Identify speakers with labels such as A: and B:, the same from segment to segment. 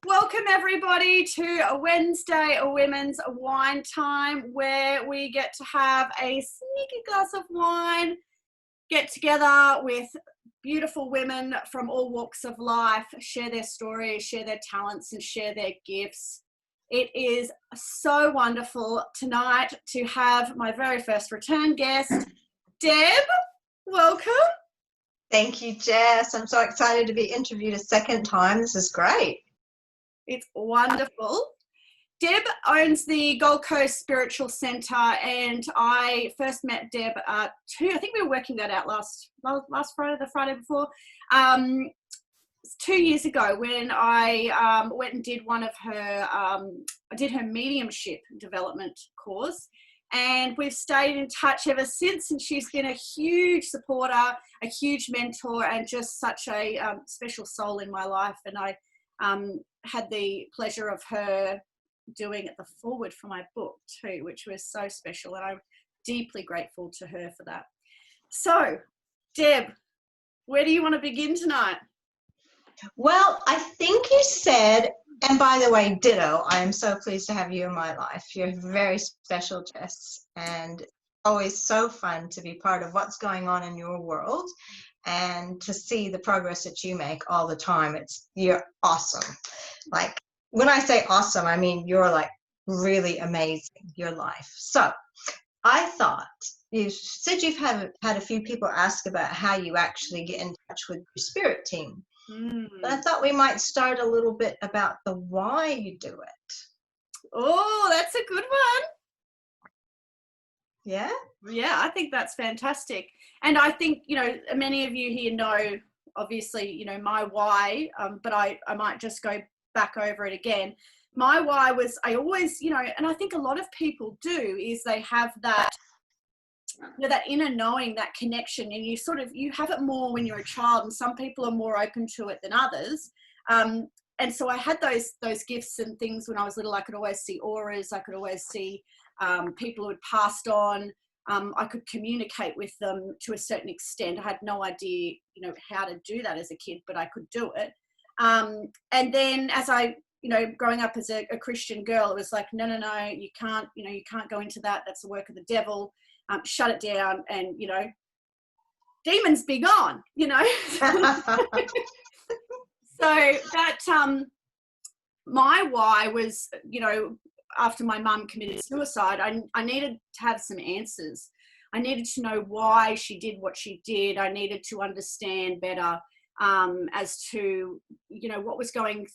A: Welcome everybody to a Wednesday, a women's wine time, where we get to have a sneaky glass of wine, get together with beautiful women from all walks of life, share their stories, share their talents, and share their gifts. It is so wonderful tonight to have my very first return guest, Deb. Welcome.
B: Thank you, Jess. I'm so excited to be interviewed a second time. This is great.
A: It's wonderful. Deb owns the Gold Coast Spiritual Centre, and I first met Deb I think we were working that out last Friday, the Friday before, 2 years ago, when I went and did one of her, I did her mediumship development course, and we've stayed in touch ever since, and she's been a huge supporter, a huge mentor, and just such a special soul in my life. And I had the pleasure of her doing the foreword for my book too, which was so special, and I'm deeply grateful to her for that. So, Deb, where do you want to begin tonight?
B: Well, I think you said, and by the way, ditto, I am so pleased to have you in my life. You're very special, Jess, and always so fun to be part of what's going on in your world and to see the progress that you make all the time. You're awesome. Like, when I say awesome, I mean you're like really amazing, your life. So I thought, you said you've had a few people ask about how you actually get in touch with your spirit team. But I thought we might start a little bit about the why you do it.
A: Oh, that's a good one.
B: Yeah?
A: Yeah, I think that's fantastic. And I think, many of you here know, obviously, my why, but I might just go back over it again. My why was, I always, and I think a lot of people do, is they have that, that inner knowing, that connection, and you have it more when you're a child, and some people are more open to it than others. And so I had those gifts and things when I was little. I could always see auras. I could always see people who had passed on. I could communicate with them to a certain extent. I had no idea, how to do that as a kid, but I could do it. And then as I, growing up as a Christian girl, it was like, no, you can't go into that. That's the work of the devil. Shut it down, and, demons be gone, So that, my why was, after my mum committed suicide, I needed to have some answers. I needed to know why she did what she did. I needed to understand better as to, what was going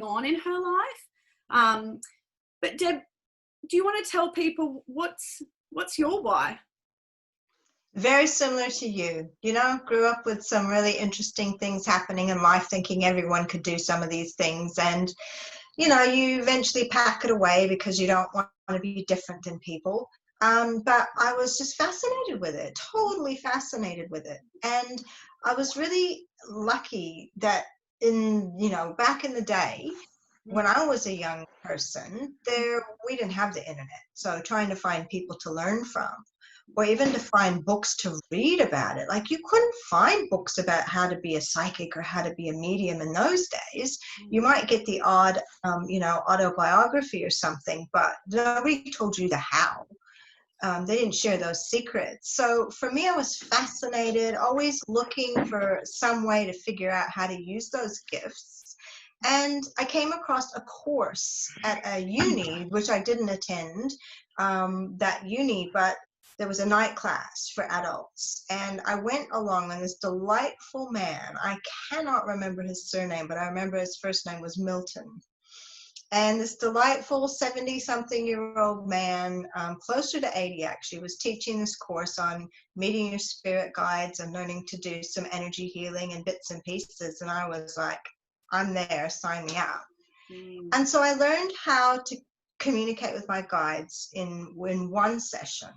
A: on in her life. But Deb, do you want to tell people what's your why?
B: Very similar to you. Grew up with some really interesting things happening in life, thinking everyone could do some of these things. And, you eventually pack it away because you don't want to be different than people. But I was just fascinated with it, totally fascinated with it. And I was really lucky that back in the day, when I was a young person, we didn't have the internet. So trying to find people to learn from, or even to find books to read about it. Like, you couldn't find books about how to be a psychic or how to be a medium in those days. You might get the odd, autobiography or something, but nobody told you the how. They didn't share those secrets. So for me, I was fascinated, always looking for some way to figure out how to use those gifts. And I came across a course at a uni, which I didn't attend that uni, but there was a night class for adults. And I went along, and this delightful man, I cannot remember his surname, but I remember his first name was Milton. And this delightful 70-something-year-old man, closer to 80 actually, was teaching this course on meeting your spirit guides and learning to do some energy healing and bits and pieces. And I was like, I'm there, sign me up. And so I learned how to communicate with my guides in one session,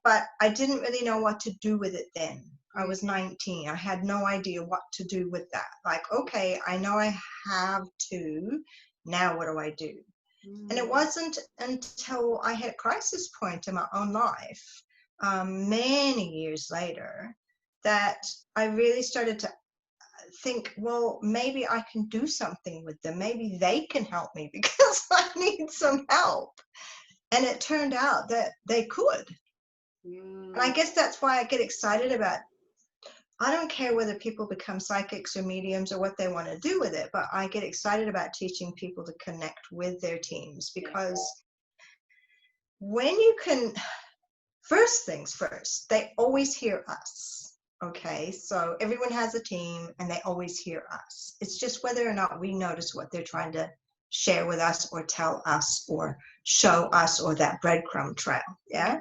B: but I didn't really know what to do with it then. I was 19. I had no idea what to do with that. Like, okay, I know I have to. Now what do I do? And it wasn't until I hit a crisis point in my own life, many years later, that I really started to think, well, maybe I can do something with them. Maybe they can help me because I need some help. And it turned out that they could. And I guess that's why I get excited about, I don't care whether people become psychics or mediums or what they want to do with it, but I get excited about teaching people to connect with their teams, because when you can, first things first, they always hear us. Okay, so everyone has a team and they always hear us. It's just whether or not we notice what they're trying to share with us or tell us or show us, or that breadcrumb trail. Yeah.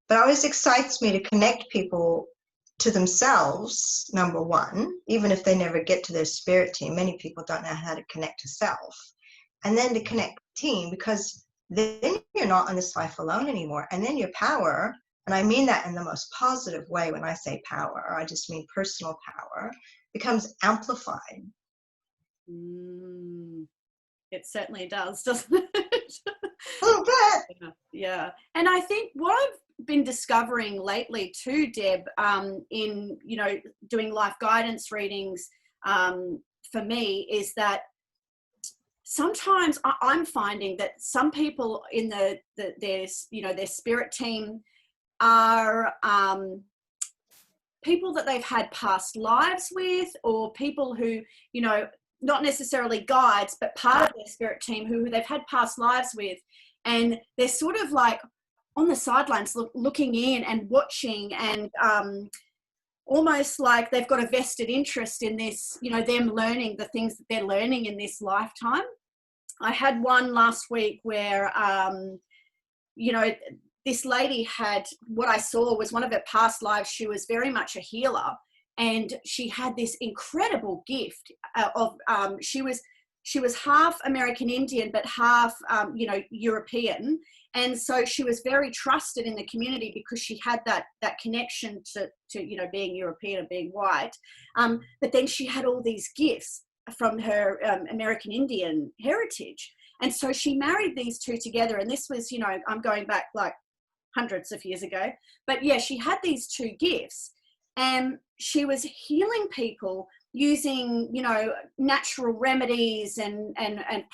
B: But it always excites me to connect people to themselves, number one, even if they never get to their spirit team. Many people don't know how to connect to self. And then to connect team, because then you're not on this life alone anymore. And then your power, and I mean that in the most positive way when I say power, I just mean personal power, becomes amplified.
A: It certainly does, doesn't it?
B: A little bit.
A: Yeah. And I think what I've been discovering lately too, Deb, in, you know, doing life guidance readings for me, is that sometimes I'm finding that some people in their spirit team are people that they've had past lives with, or people who, you know, not necessarily guides, but part of their spirit team who they've had past lives with, and they're sort of like on the sidelines looking in and watching, and almost like they've got a vested interest in this, you know, them learning the things that they're learning in this lifetime. I had one last week where, you know, this lady had, what I saw was one of her past lives. She was very much a healer, and she had this incredible gift of, she was half American Indian, but half, you know, European. And so she was very trusted in the community because she had that connection to, you know, being European and being white. But then she had all these gifts from her American Indian heritage. And so she married these two together. And this was, you know, I'm going back like hundreds of years ago. But yeah, she had these two gifts, and she was healing people using, you know, natural remedies and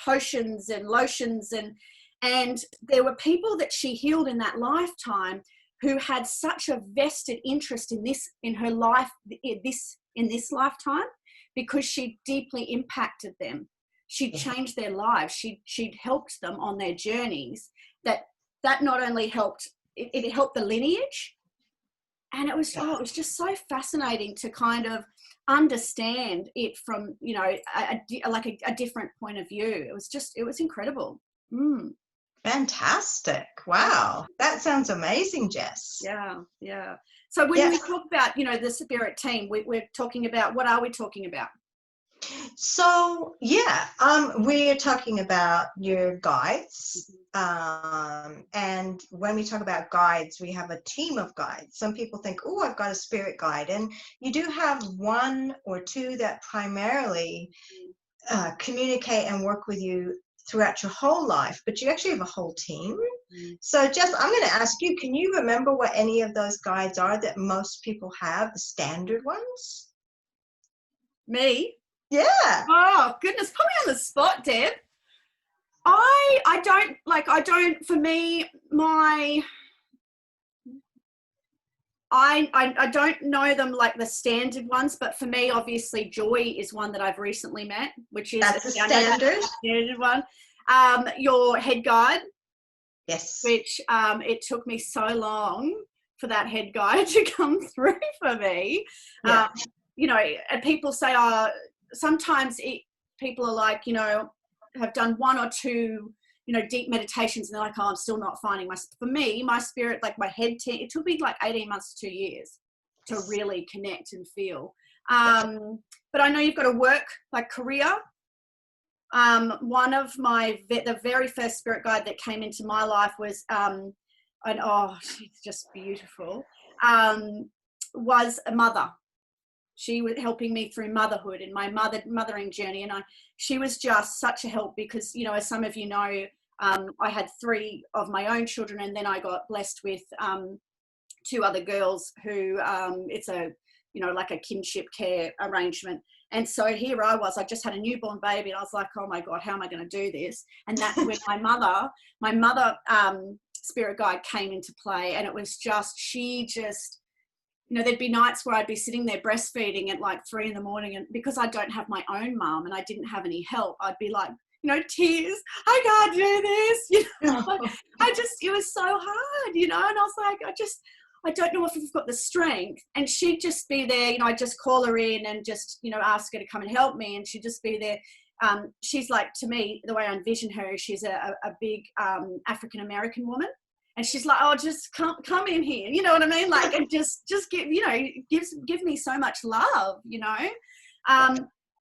A: potions and lotions, and there were people that she healed in that lifetime who had such a vested interest in her life in this lifetime, because she deeply impacted them. She'd changed their lives. She'd helped them on their journeys. That not only helped, it helped the lineage. And it was just so fascinating to kind of understand it from, you know, a different point of view. It was incredible.
B: Fantastic. Wow. That sounds amazing, Jess.
A: Yeah. So when we talk about, you know, the spirit team, we're talking about, what are we talking about?
B: So we're talking about your guides, and when we talk about guides, we have a team of guides. Some people think, oh, I've got a spirit guide, and you do have one or two that primarily communicate and work with you throughout your whole life, but you actually have a whole team. So Jess, I'm going to ask you, can you remember what any of those guides are that most people have, the standard ones?
A: Me?
B: Yeah.
A: Oh, goodness, put me on the spot, Deb. I don't, for me, I don't know them like the standard ones, but for me, obviously, Joy is one that I've recently met, which is
B: that's a standard
A: one. Your head guide.
B: Yes.
A: Which it took me so long for that head guide to come through for me.
B: Yeah.
A: You know, and people say, sometimes people are like, you know, have done one or two, you know, deep meditations, and they're like, oh, I'm still not finding for me, my spirit, like my head team, it took me like 18 months to 2 years to really connect and feel. But I know you've got to work like career. One of the very first spirit guide that came into my life was, she's just beautiful, was a mother. She was helping me through motherhood and my mothering journey. And she was just such a help because, you know, as some of you know, I had 3 of my own children, and then I got blessed with 2 other girls who it's a you know, like a kinship care arrangement. And so here I was, I just had a newborn baby, and I was like, oh my God, how am I going to do this? And that's when my mother spirit guide came into play. And it was just, she just, you know, there'd be nights where I'd be sitting there breastfeeding at like 3 a.m, and because I don't have my own mum and I didn't have any help, I'd be like, you know, tears, I can't do this, you know. It was so hard, you know. And I was like, I don't know if we've got the strength. And she'd just be there, you know, I'd just call her in and just, you know, ask her to come and help me, and she'd just be there. She's like, to me, the way I envision her, she's a big African-American woman. And she's like, oh, just come in here, you know what I mean? Like, and just give, you know, give me so much love, you know.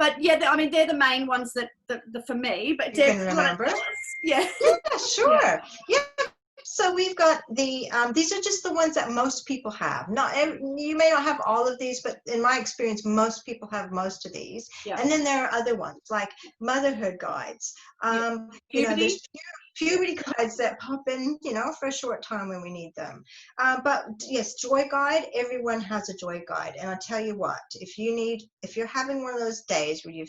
A: But yeah, I mean, they're the main ones that for me. But
B: you can remember.
A: Yeah.
B: Yeah, sure. Yeah. So we've got the, these are just the ones that most people have. You may not have all of these, but in my experience, most people have most of these. Yeah. And then there are other ones like motherhood guides. You know, there's puberty guides that pop in, you know, for a short time when we need them. But yes, joy guide, everyone has a joy guide. And I'll tell you what, if you're having one of those days where you've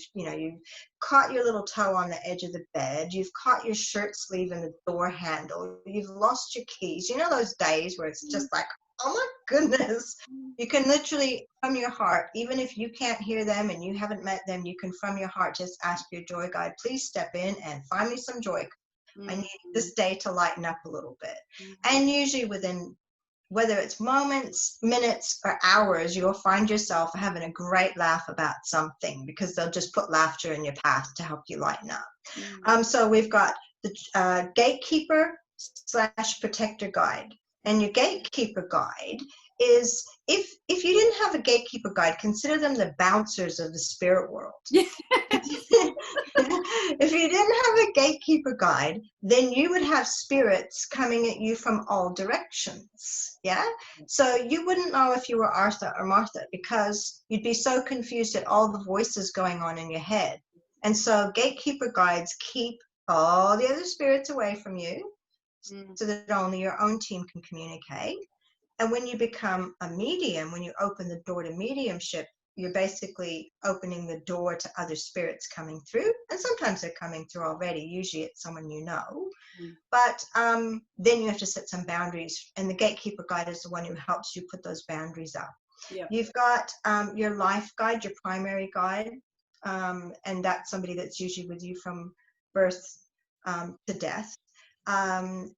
B: caught your little toe on the edge of the bed, you've caught your shirt sleeve in the door handle, you've lost your keys, you know, those days where it's just like, oh my goodness, you can literally from your heart, even if you can't hear them and you haven't met them, you can from your heart just ask your joy guide, please step in and find me some joy. I need this day to lighten up a little bit. And usually within, whether it's moments, minutes, or hours, you'll find yourself having a great laugh about something, because they'll just put laughter in your path to help you lighten up. So we've got the gatekeeper / protector guide. And your gatekeeper guide is, if you didn't have a gatekeeper guide, consider them the bouncers of the spirit world. If you didn't have a gatekeeper guide, then you would have spirits coming at you from all directions. Yeah. So you wouldn't know if you were Arthur or Martha, because you'd be so confused at all the voices going on in your head. And so gatekeeper guides keep all the other spirits away from you, so that only your own team can communicate. And when you become a medium, when you open the door to mediumship, you're basically opening the door to other spirits coming through. And sometimes they're coming through already. Usually it's someone you know. But then you have to set some boundaries. And the gatekeeper guide is the one who helps you put those boundaries up. Yeah. You've got your life guide, your primary guide. And that's somebody that's usually with you from birth to death. And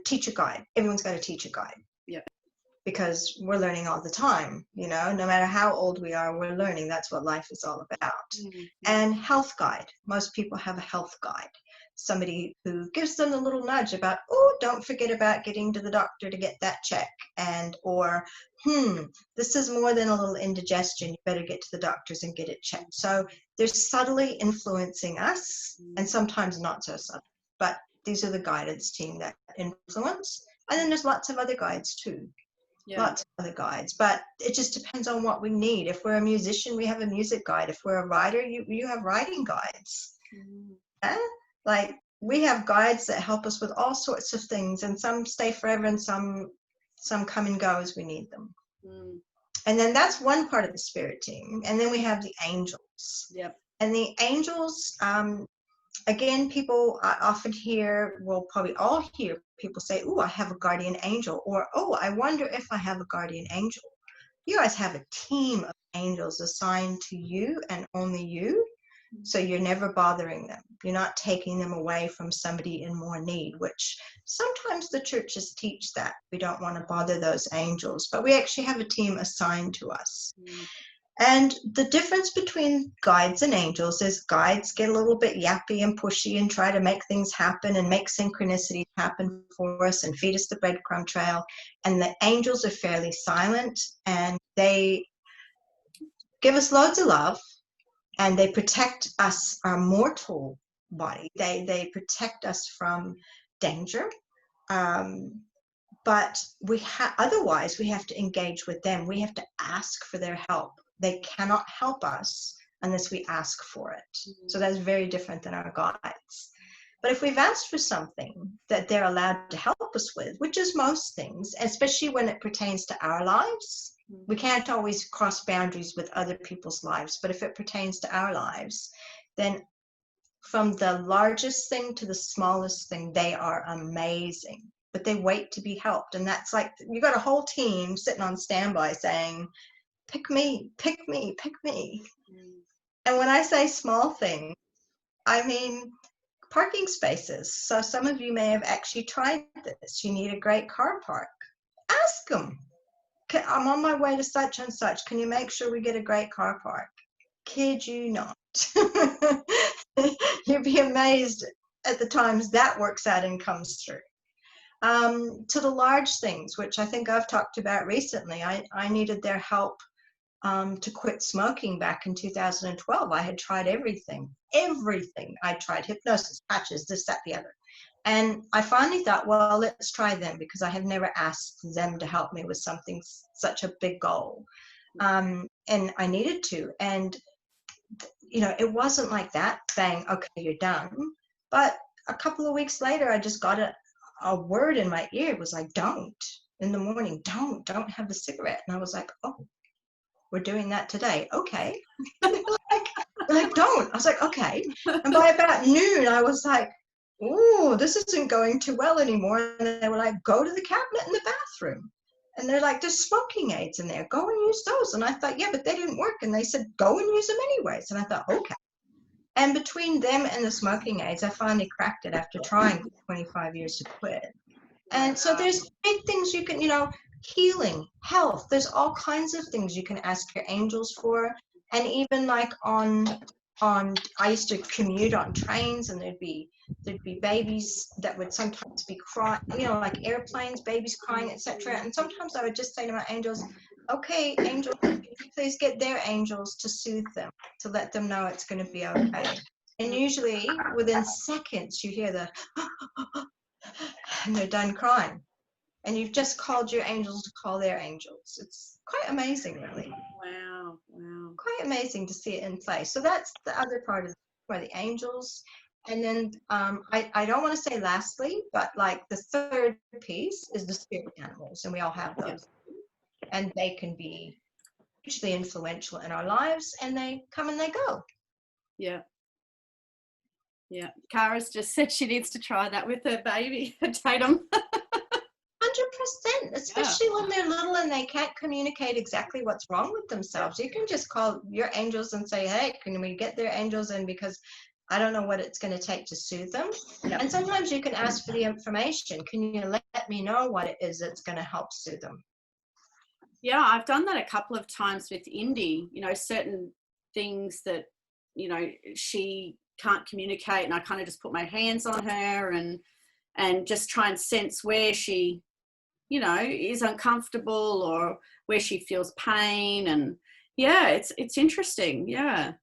B: teacher guide. Everyone's got a teacher guide. Yeah. Because we're learning all the time, you know, no matter how old we are, we're learning. That's what life is all about. And health guide. Most people have a health guide. Somebody who gives them a little nudge about, oh, don't forget about getting to the doctor to get that check. And, or, this is more than a little indigestion. You better get to the doctors and get it checked. So they're subtly influencing us, and sometimes not so subtle. But these are the guidance team that influence. And then there's lots of other guides too. Yeah. Lots of other guides. But it just depends on what we need. If we're a musician, we have a music guide. If we're a writer, you have writing guides. Yeah? Like, we have guides that help us with all sorts of things. And some stay forever and some come and go as we need them. And then that's one part of the spirit team. And then we have the angels. Yep. And the angels, again, people often hear, well, probably all hear people say, oh, I have a guardian angel, or, oh, I wonder if I have a guardian angel. You guys have a team of angels assigned to you and only you, so you're never bothering them. You're not taking them away from somebody in more need, which sometimes the churches teach that. We don't want to bother those angels, but we actually have a team assigned to us. And the difference between guides and angels is guides get a little bit yappy and pushy and try to make things happen and make synchronicities happen for us and feed us the breadcrumb trail. And the angels are fairly silent, and they give us loads of love, and they protect us, our mortal body. They protect us from danger. But otherwise we have to engage with them. We have to ask for their help. They cannot help us unless we ask for it. So that's very different than our guides. But if we've asked for something that they're allowed to help us with, which is most things, especially when it pertains to our lives, We can't always cross boundaries with other people's lives, but if it pertains to our lives, then from the largest thing to the smallest thing, they are amazing, but they wait to be helped. And that's like, you got a whole team sitting on standby saying, pick me, pick me, pick me. And when I say small things, I mean parking spaces. So some of you may have actually tried this. You need a great car park. Ask them. I'm on my way to such and such. Can you make sure we get a great car park? Kid you not. You'd be amazed at the times that works out and comes through. To the large things, which I think I've talked about recently, I needed their help to quit smoking back in 2012. I had tried everything. I tried hypnosis, patches, this, that, the other. And I finally thought, well, let's try them, because I have never asked them to help me with something, such a big goal. And I needed to. And, you know, it wasn't like that, bang, okay, you're done. But a couple of weeks later, I just got a word in my ear. It was like, don't, in the morning, don't have the cigarette. And I was like, oh, we're doing that today. Okay. like, don't. I was like, okay. And by about noon, I was like, oh, this isn't going too well anymore. And they were like, go to the cabinet in the bathroom. And they're like, there's smoking aids in there. Go and use those. And I thought, yeah, but they didn't work. And they said, go and use them anyways. And I thought, okay. And between them and the smoking aids, I finally cracked it after trying for 25 years to quit. And so there's big things you can, you know, healing, health. There's all kinds of things you can ask your angels for. And even like on I used to commute on trains, and there'd be babies that would sometimes be crying, you know, like airplanes, babies crying, etc. And sometimes I would just say to my angels, okay, angels, can you please get their angels to soothe them, to let them know it's going to be okay. And usually within seconds you hear the and they're done crying. And you've just called your angels to call their angels. It's quite amazing, really.
A: Wow.
B: Quite amazing to see it in place. So that's the other part of where the angels. And then I don't want to say lastly, but like the third piece is the spirit animals. And we all have those. And they can be hugely influential in our lives, and they come and they go.
A: Yeah. Kara's just said she needs to try that with her baby, Tatum.
B: 100%, especially when they're little and they can't communicate exactly what's wrong with themselves. You can just call your angels and say, hey, can we get their angels in, because I don't know what it's going to take to soothe them. And sometimes you can ask for the information. Can you let me know what it is that's going to help soothe them?
A: Yeah, I've done that a couple of times with Indy, you know, certain things that, you know, she can't communicate, and I kind of just put my hands on her and just try and sense where she, you know, is uncomfortable or where she feels pain. And yeah, it's interesting. Yeah.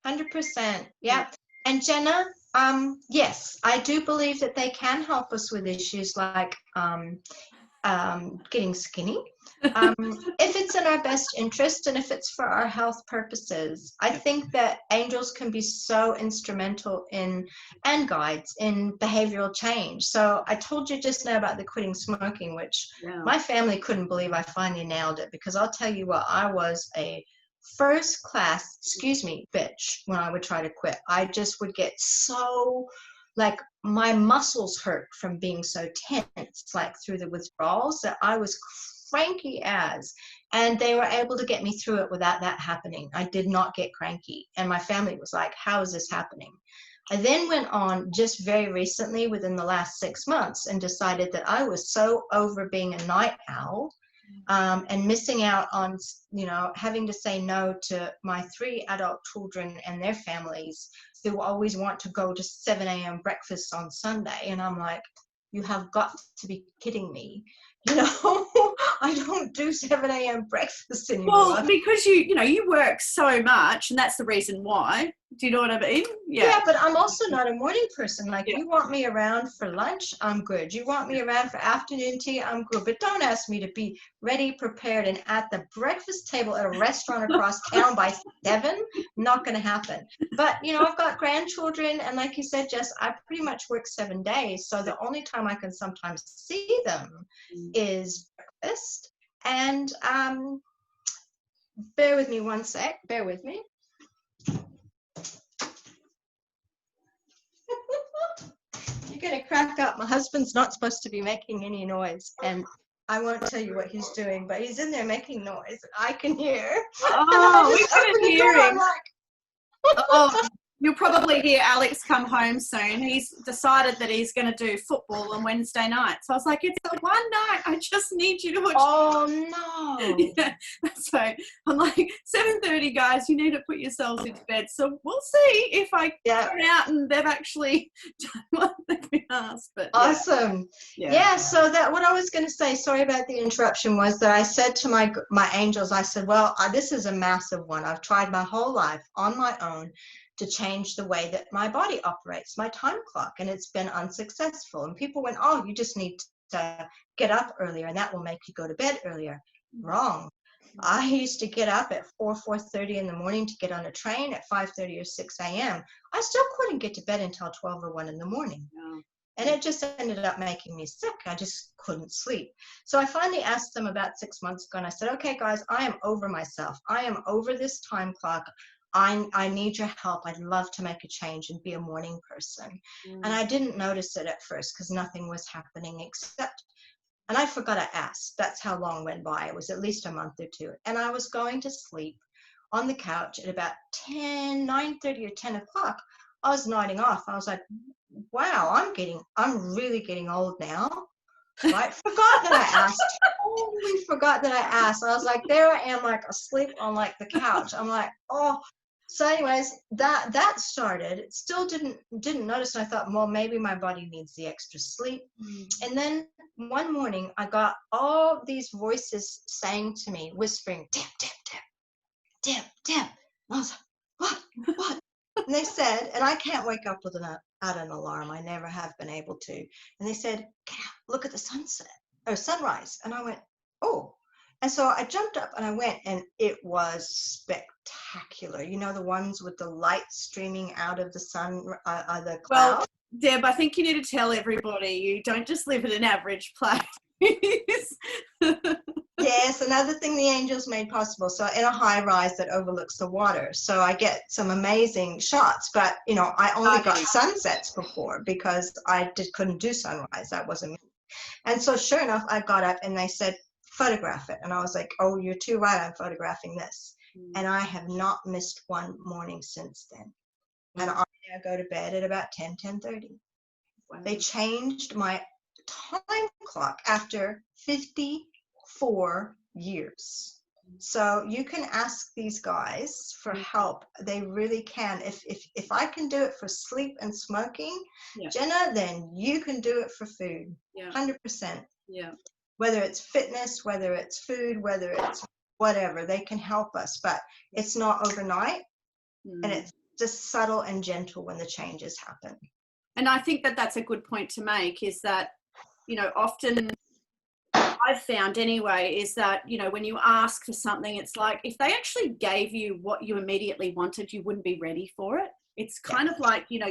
B: 100%. Yeah. And Jenna, yes, I do believe that they can help us with issues like getting skinny. If it's in our best interest and if it's for our health purposes. I think that angels can be so instrumental in, and guides in, behavioral change. So I told you just now about the quitting smoking, which my family couldn't believe I finally nailed it, because I'll tell you what, I was a first class, bitch when I would try to quit. I just would get so, like, my muscles hurt from being so tense, like through the withdrawals, that I was cranky as, and they were able to get me through it without that happening. I did not get cranky, and my family was like, how is this happening? I then went on just very recently, within the last 6 months, and decided that I was so over being a night owl and missing out on, you know, having to say no to my 3 adult children and their families who always want to go to 7 a.m. breakfasts on Sunday. And I'm like, you have got to be kidding me. You know, I don't do 7 a.m. breakfast anymore.
A: Well, because you know, you work so much, and that's the reason why. Do you know what I mean?
B: Yeah, but I'm also not a morning person. Like, you want me around for lunch, I'm good. You want me around for afternoon tea, I'm good. But don't ask me to be ready, prepared, and at the breakfast table at a restaurant across town by 7. Not going to happen. But, you know, I've got grandchildren, and like you said, Jess, I pretty much work 7 days. So the only time I can sometimes see them is breakfast. And bear with me one sec. Bear with me. You're going to crack up. My husband's not supposed to be making any noise. And I won't tell you what he's doing, but he's in there making noise. I can hear.
A: Oh, we couldn't hear him.
B: I'm like,
A: oh, you'll probably hear Alex come home soon. He's decided that he's going to do football on Wednesday night. So I was like, it's the one night I just need you to watch.
B: oh, no.
A: Yeah. So I'm like, 7:30, guys, you need to put yourselves into bed. So we'll see if I turn out and they've actually done what they've been asked. But
B: awesome. Yeah, so that what I was going to say, sorry about the interruption, was that I said to my angels, I said, well, this is a massive one. I've tried my whole life on my own to change the way that my body operates, my time clock, and it's been unsuccessful. And people went, oh, you just need to get up earlier and that will make you go to bed earlier. Wrong. I used to get up at 4:30 in the morning to get on a train at 5:30 or 6 a.m. I still couldn't get to bed until 12 or 1 in the morning. No. And it just ended up making me sick. I just couldn't sleep. So I finally asked them about 6 months ago, and I said, okay, guys, I am over myself. I am over this time clock. I need your help. I'd love to make a change and be a morning person. And I didn't notice it at first because nothing was happening except, and I forgot to ask. That's how long went by. It was at least a month or two. And I was going to sleep on the couch at about 9:30 or 10 o'clock. I was nodding off. I was like, wow, I'm really getting old now. Right? Forgot that I asked. Totally forgot that I asked. I was like, there I am, like asleep on like the couch. I'm like, oh. So anyways, that started. It still didn't notice. And I thought, well, maybe my body needs the extra sleep. And then one morning I got all these voices saying to me, whispering, Deb, Deb, Deb, Deb, Deb. And I was like, what? And they said, and I can't wake up without an alarm. I never have been able to. And they said, get up, look at the sunrise. And I went, oh. And so I jumped up and I went, and it was spectacular. You know, the ones with the light streaming out of the sun, the cloud.
A: Well, Deb, I think you need to tell everybody you don't just live in an average place.
B: Yes, another thing the angels made possible. So in a high rise that overlooks the water. So I get some amazing shots, but you know, I only got sunsets before because I couldn't do sunrise. That wasn't me. And so sure enough, I got up and they said, photograph it. And I was like, oh, you're too right. I'm photographing this. And I have not missed one morning since then. And I now go to bed at about 10:30. Wow. They changed my time clock after 54 years. So you can ask these guys for help. They really can. If I can do it for sleep and smoking, Jenna, then you can do it for food. 100%. Yeah. Whether it's fitness, whether it's food, whether it's whatever, they can help us. But it's not overnight, and it's just subtle and gentle when the changes happen.
A: And I think that that's a good point to make, is that, you know, often I've found anyway, is that, you know, when you ask for something, it's like if they actually gave you what you immediately wanted, you wouldn't be ready for it. It's kind of like, you know,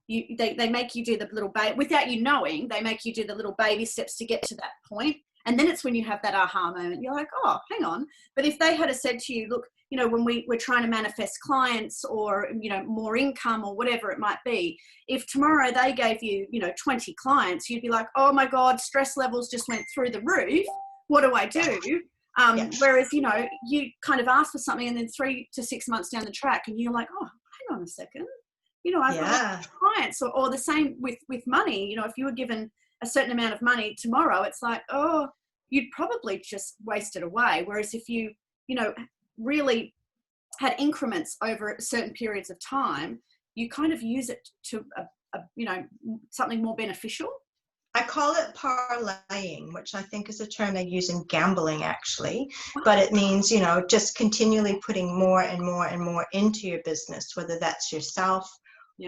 A: they make you do the little without you knowing, they make you do the little baby steps to get to that point. And then it's when you have that aha moment, you're like, oh, hang on. But if they had said to you, look, you know, when we're trying to manifest clients or, you know, more income or whatever it might be, if tomorrow they gave you, you know, 20 clients, you'd be like, oh my God, stress levels just went through the roof. What do I do? Whereas, you know, you kind of ask for something and then 3 to 6 months down the track and you're like, oh, hang on a second. You know, I've got clients or the same with money. You know, if you were given a certain amount of money tomorrow, it's like, oh, you'd probably just waste it away. Whereas if you know, really had increments over certain periods of time, you kind of use it to, you know, something more beneficial.
B: I call it parlaying, which I think is a term they use in gambling, actually. But it means, you know, just continually putting more and more and more into your business, whether that's yourself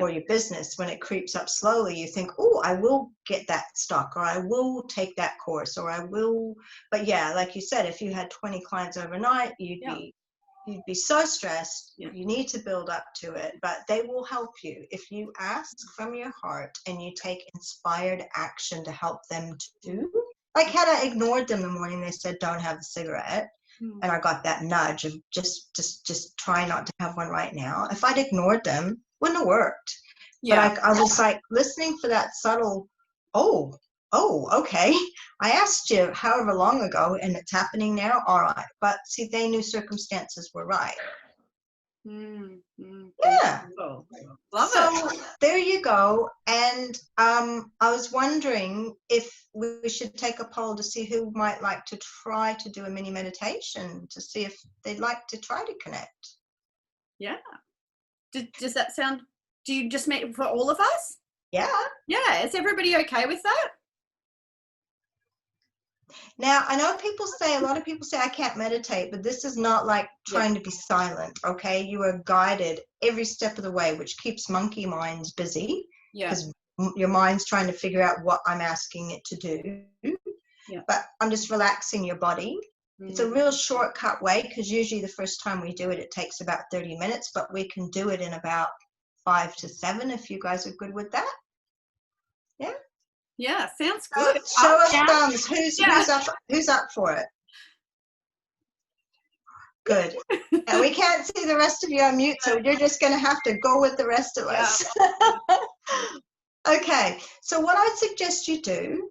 B: or your business. When it creeps up slowly, you think, oh, I will get that stock, or I will take that course, or I will. But yeah, like you said, if you had 20 clients overnight, you'd be so stressed. You need to build up to it, but they will help you if you ask from your heart and you take inspired action to help them too. Like had I ignored them in the morning, they said, don't have the cigarette. and I got that nudge of just try not to have one right now. If I'd ignored them, wouldn't have worked.
A: Yeah.
B: But I was like listening for that subtle, oh, okay. I asked you however long ago, and it's happening now. All right. But see, they knew circumstances were right. Yeah.
A: Love
B: so
A: it.
B: there you go. And I was wondering if we should take a poll to see who might like to try to do a mini meditation to see if they'd like to try to connect.
A: Yeah. Does that sound, do you just mean for all of us?
B: Yeah.
A: Yeah. Is everybody okay with that?
B: Now, I know a lot of people say I can't meditate, but this is not like trying to be silent, okay? You are guided every step of the way, which keeps monkey minds busy, because your mind's trying to figure out what I'm asking it to do.
A: Yeah.
B: But I'm just relaxing your body. It's a real shortcut way, because usually the first time we do it, it takes about 30 minutes, but we can do it in about 5 to 7 if you guys are good with that. Yeah?
A: Yeah, sounds good.
B: Show us thumbs. Who's up for it? Good. And we can't see the rest of you on mute, so you're just going to have to go with the rest of us. Okay. So what I'd suggest you do,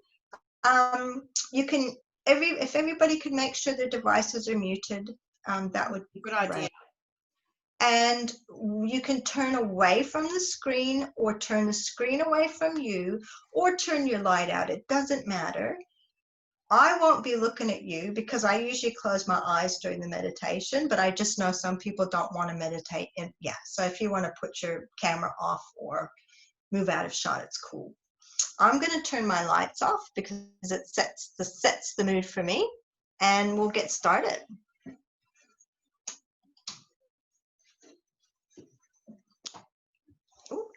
B: you can if everybody could make sure their devices are muted, that would be
A: good idea.
B: And you can turn away from the screen, or turn the screen away from you, or turn your light out. It doesn't matter. I won't be looking at you because I usually close my eyes during the meditation, but I just know some people don't want to meditate. And yeah, so if you want to put your camera off or move out of shot, it's cool. I'm going to turn my lights off because it sets the mood for me, and we'll get started.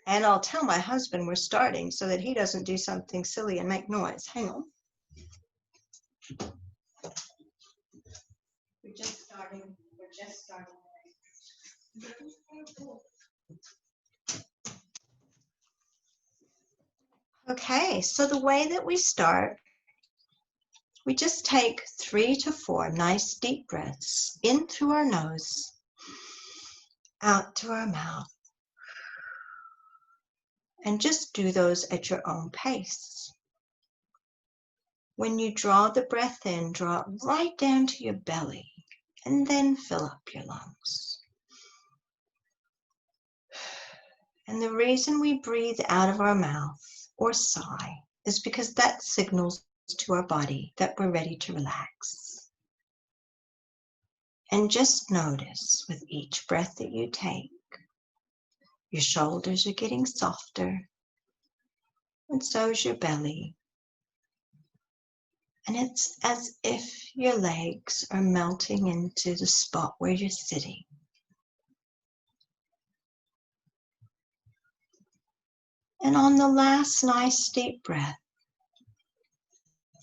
B: And I'll tell my husband we're starting so that he doesn't do something silly and make noise. Hang on. We're just starting. Okay, so the way that we start, we just take 3 to 4 nice deep breaths in through our nose, out to our mouth. And just do those at your own pace. When you draw the breath in, draw it right down to your belly, and then fill up your lungs. And the reason we breathe out of our mouth or sigh is because that signals to our body that we're ready to relax. And just notice with each breath that you take, your shoulders are getting softer, and so is your belly. And it's as if your legs are melting into the spot where you're sitting. And on the last nice deep breath,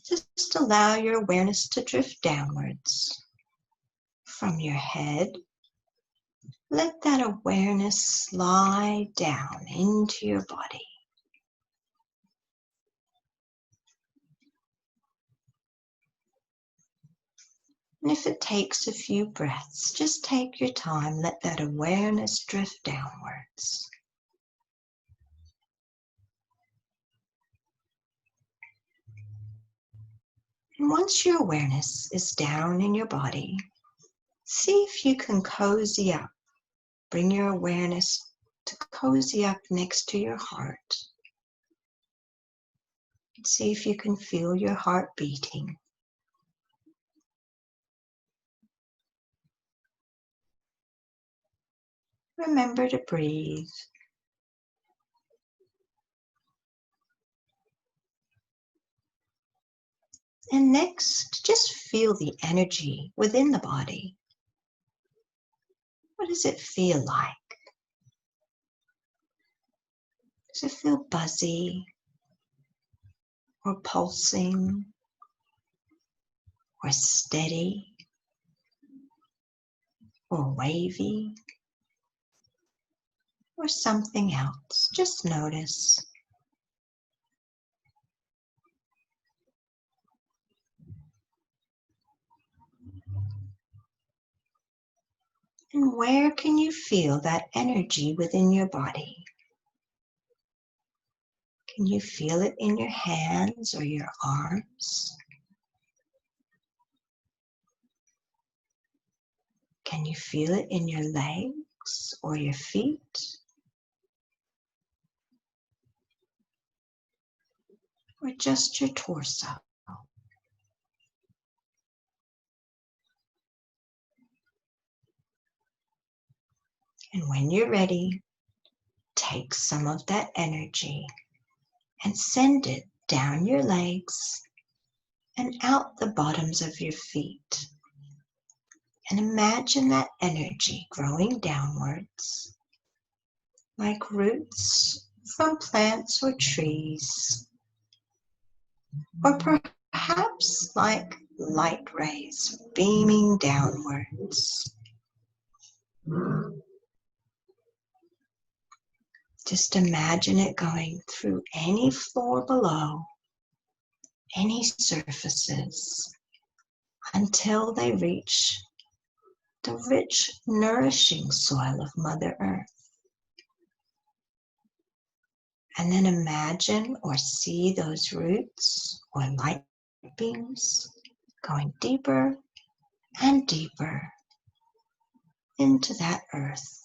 B: just allow your awareness to drift downwards from your head. Let that awareness slide down into your body. And if it takes a few breaths, just take your time, let that awareness drift downwards. And once your awareness is down in your body, see if you can cozy up. Bring your awareness to cozy up next to your heart. See if you can feel your heart beating. Remember to breathe. And next, just feel the energy within the body. What does it feel like? Does it feel buzzy or pulsing or steady or wavy or something else? Just notice. And where can you feel that energy within your body? Can you feel it in your hands or your arms? Can you feel it in your legs or your feet? Or just your torso? And when you're ready, take some of that energy and send it down your legs and out the bottoms of your feet. And imagine that energy growing downwards, like roots from plants or trees, or perhaps like light rays beaming downwards. Just imagine it going through any floor below, any surfaces, until they reach the rich, nourishing soil of Mother Earth. And then imagine or see those roots or light beams going deeper and deeper into that earth,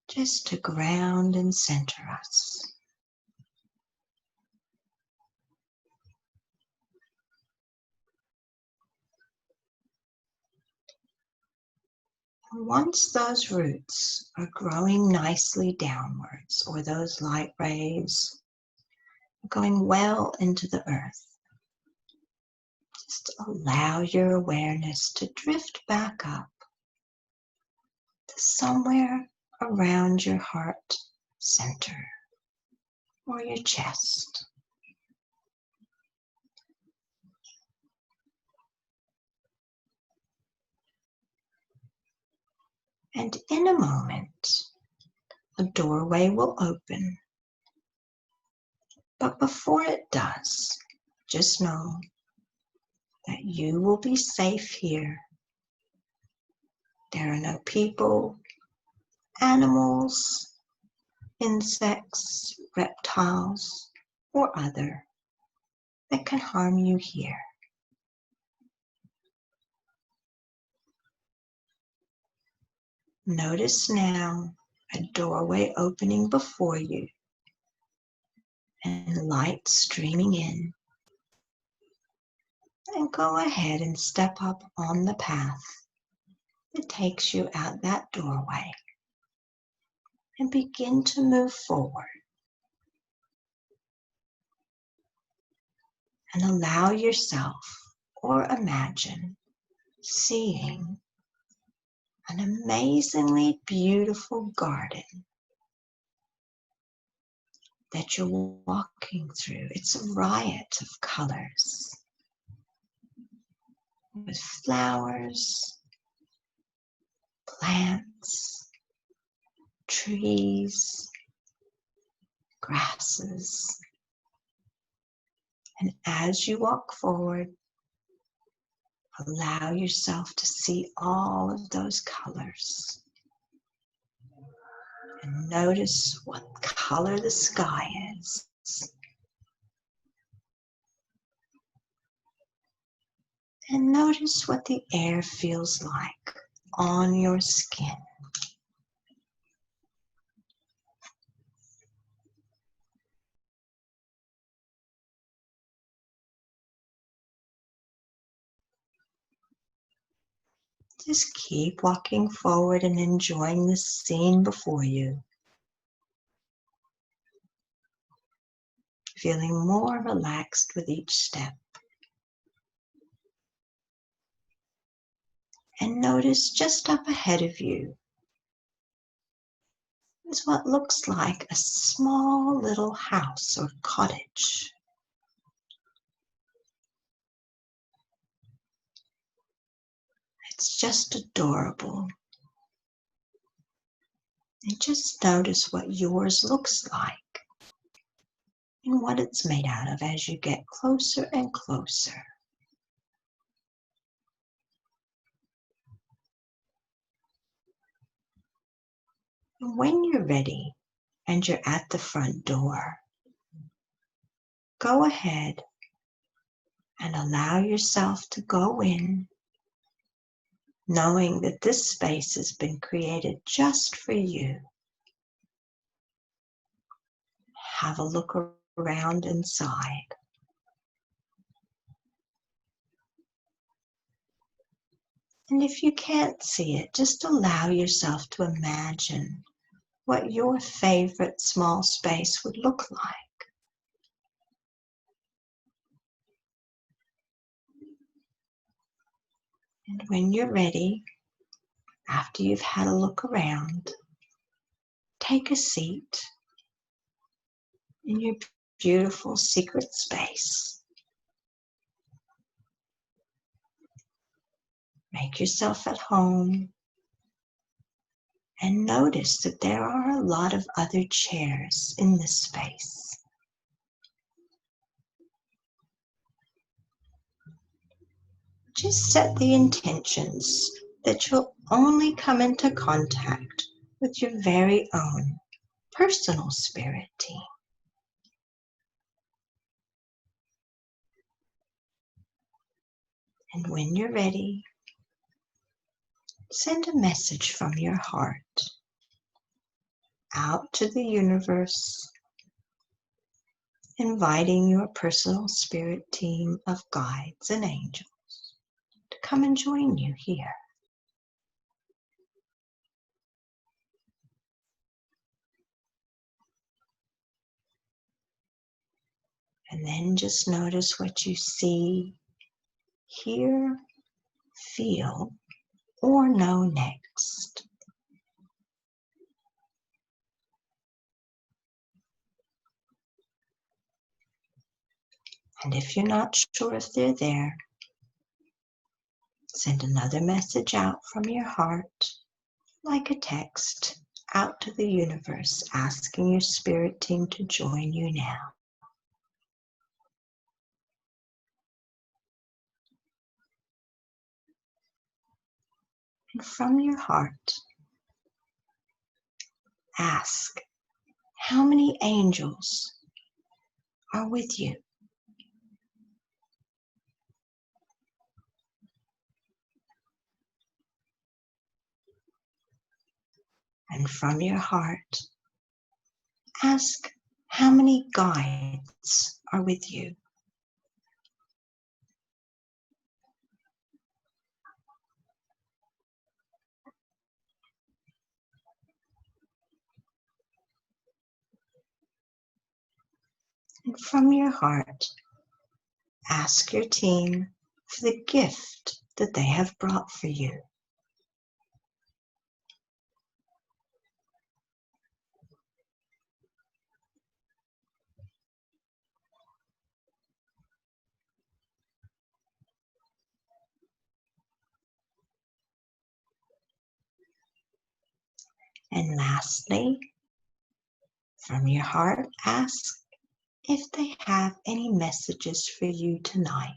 B: just to ground and center us. Once those roots are growing nicely downwards, or those light rays are going well into the earth, just allow your awareness to drift back up to somewhere around your heart center or your chest. And in a moment, a doorway will open. But before it does, just know that you will be safe here. There are no people, animals, insects, reptiles, or other that can harm you here. Notice now a doorway opening before you and light streaming in. And go ahead and step up on the path that takes you out that doorway and begin to move forward. And allow yourself or imagine seeing an amazingly beautiful garden that you're walking through. It's a riot of colors with flowers, plants, trees, grasses. And as you walk forward, allow yourself to see all of those colors. And notice what color the sky is. And notice what the air feels like on your skin. Just keep walking forward and enjoying the scene before you. Feeling more relaxed with each step. And notice just up ahead of you is what looks like a small little house or cottage. It's just adorable. And just notice what yours looks like and what it's made out of as you get closer and closer. And when you're ready and you're at the front door, go ahead and allow yourself to go in, knowing that this space has been created just for you. Have a look around inside. And if you can't see it, just allow yourself to imagine what your favorite small space would look like. And when you're ready, after you've had a look around, take a seat in your beautiful secret space. Make yourself at home and notice that there are a lot of other chairs in this space. Just set the intentions that you'll only come into contact with your very own personal spirit team. And when you're ready, send a message from your heart out to the universe, inviting your personal spirit team of guides and angels to come and join you here. And then just notice what you see, hear, feel, or know next. And if you're not sure if they're there, send another message out from your heart, like a text, out to the universe, asking your spirit team to join you now. And from your heart, ask, how many angels are with you? And from your heart, ask, how many guides are with you? And from your heart, ask your team for the gift that they have brought for you. And lastly, from your heart, ask if they have any messages for you tonight.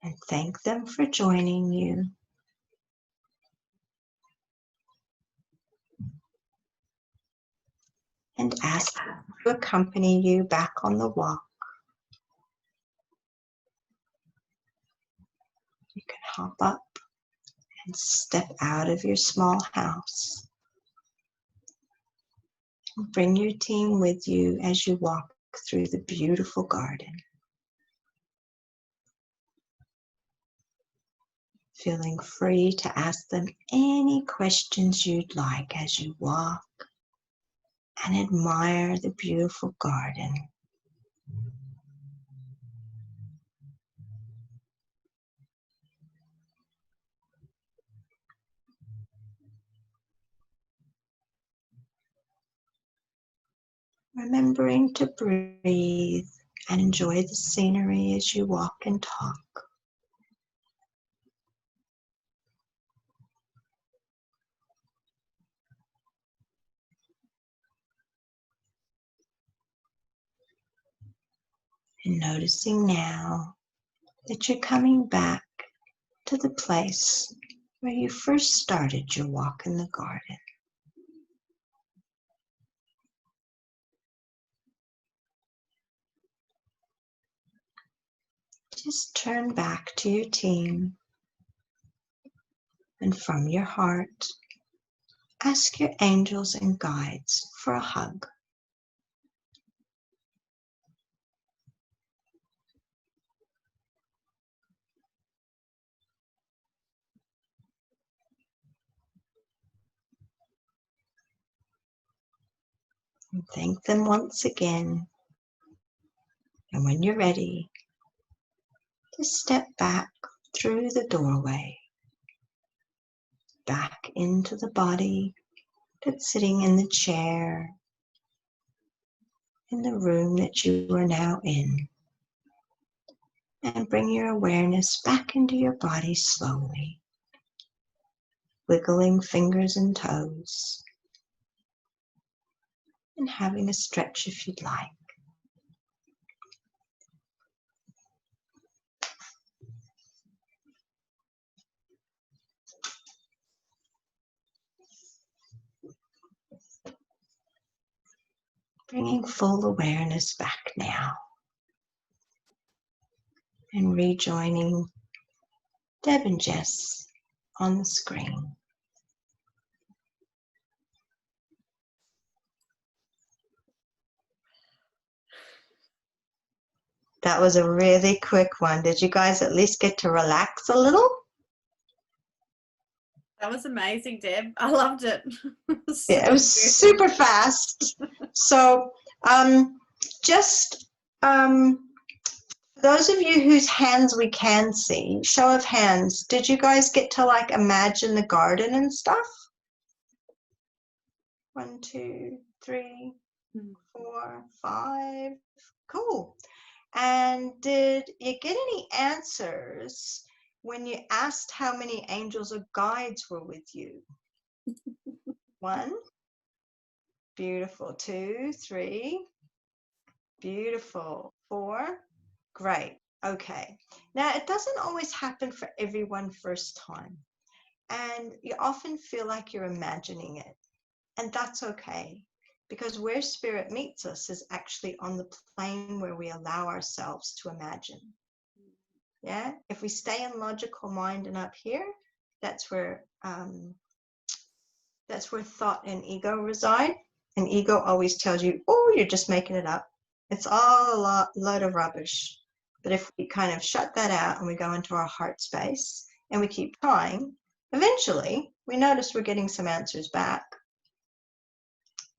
B: And thank them for joining you. And ask them to accompany you back on the walk. You can hop up and step out of your small house. And bring your team with you as you walk through the beautiful garden. Feeling free to ask them any questions you'd like as you walk and admire the beautiful garden. Remembering to breathe and enjoy the scenery as you walk and talk. And noticing now that you're coming back to the place where you first started your walk in the garden. Just turn back to your team and from your heart, ask your angels and guides for a hug. And thank them once again. And when you're ready, just step back through the doorway, back into the body that's sitting in the chair, in the room that you are now in. And bring your awareness back into your body slowly, wiggling fingers and toes, and having a stretch if you'd like. Bringing full awareness back now and rejoining Deb and Jess on the screen. That was a really quick one. Did you guys at least get to relax a little?
A: That was amazing, Deb. I loved it.
B: Yeah, it was super fast. So just those of you whose hands we can see, show of hands, did you guys get to like imagine the garden and stuff? 1, 2, 3, 4, 5. Cool. And did you get any answers when you asked how many angels or guides were with you? 1. Beautiful. 2, 3. Beautiful. 4. Great. Okay. Now, it doesn't always happen for everyone first time. And you often feel like you're imagining it. And that's okay. Because where spirit meets us is actually on the plane where we allow ourselves to imagine. Yeah? If we stay in logical mind and up here, that's where thought and ego reside. And ego always tells you, oh, you're just making it up. It's all a load of rubbish. But if we kind of shut that out and we go into our heart space and we keep trying, eventually we notice we're getting some answers back.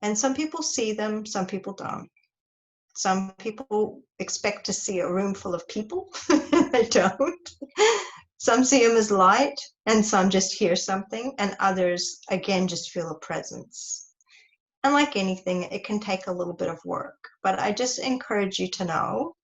B: And some people see them, some people don't. Some people expect to see a room full of people. They don't. Some see them as light, and some just hear something, and others, again, just feel a presence. And like anything, it can take a little bit of work. But I just encourage you to know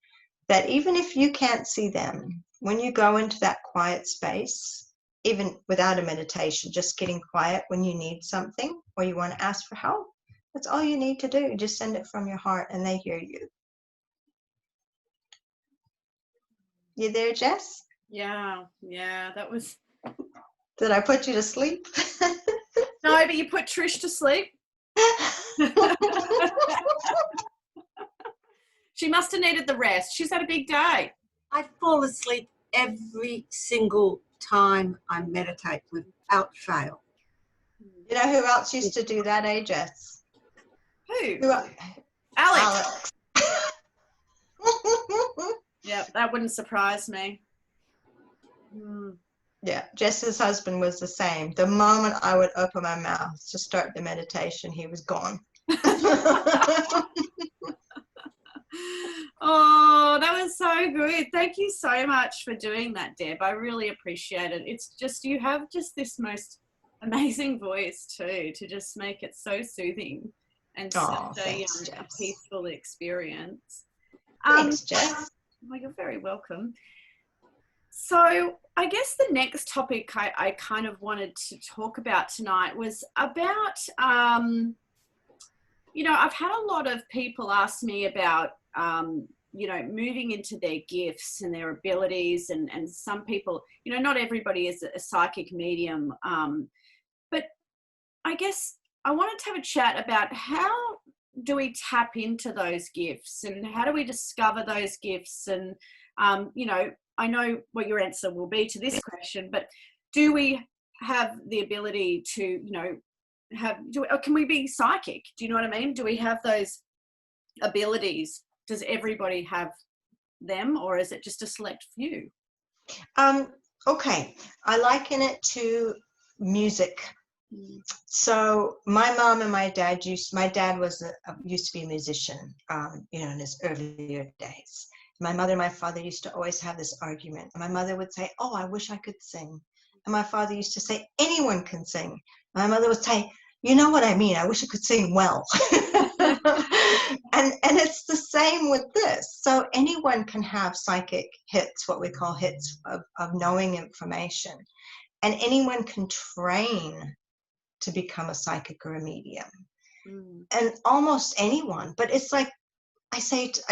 B: that even if you can't see them, when you go into that quiet space, even without a meditation, just getting quiet when you need something or you want to ask for help, that's all you need to do. Just send it from your heart and they hear you. You there, Jess?
A: Yeah, that was...
B: Did I put you to sleep?
A: No, but you put Trish to sleep. She must have needed the rest. She's had a big day.
C: I fall asleep every single time I meditate without fail.
B: You know who else used to do that, eh, Jess?
A: Who? Alex. Yeah, that wouldn't surprise me.
B: Yeah, Jess's husband was the same. The moment I would open my mouth to start the meditation, he was gone.
A: Oh, that was so good. Thank you so much for doing that, Deb. I really appreciate it. It's just, you have just this most amazing voice too, to just make it so soothing and such a peaceful experience.
B: Thanks, Jess.
A: Well, you're very welcome. So I guess the next topic I kind of wanted to talk about tonight was about, you know, I've had a lot of people ask me about, moving into their gifts and their abilities, and some people, not everybody is a psychic medium, but I guess I wanted to have a chat about how do we tap into those gifts, and how do we discover those gifts, and I know what your answer will be to this question, but do we have the ability to can we be psychic? Do you know what I mean? Do we have those abilities? Does everybody have them, or is it just a select few?
B: Okay, I liken it to music. So my mom and my dad used to be a musician, in his earlier days. My mother and my father used to always have this argument. And my mother would say, "Oh, I wish I could sing." And my father used to say, "Anyone can sing." My mother would say, "You know what I mean? I wish I could sing well." And it's the same with this. So anyone can have psychic hits, what we call hits of knowing information. And anyone can train to become a psychic or a medium. And almost anyone. But it's like, I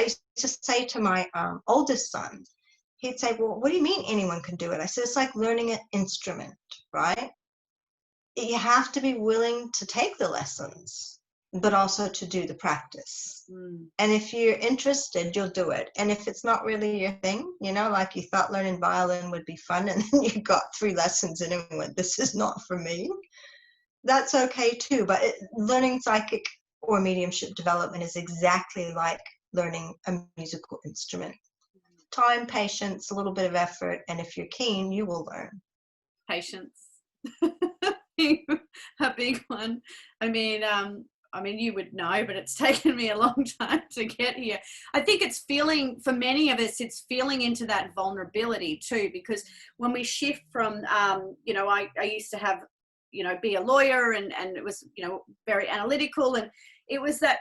B: used to say to my oldest son, he'd say, "Well, what do you mean anyone can do it?" I said, "It's like learning an instrument, right? You have to be willing to take the lessons, but also to do the practice. And if you're interested, you'll do it. And if it's not really your thing, like you thought learning violin would be fun, and then you got 3 lessons in it and went, this is not for me, that's okay too. But learning psychic or mediumship development is exactly like learning a musical instrument. Time, patience, a little bit of effort, and if you're keen, you will learn.
A: Patience. A big one. I mean, you would know, but it's taken me a long time to get here. I think it's feeling, for many of us, it's feeling into that vulnerability too, because when we shift from, I used to have, be a lawyer, and it was, very analytical, and it was that,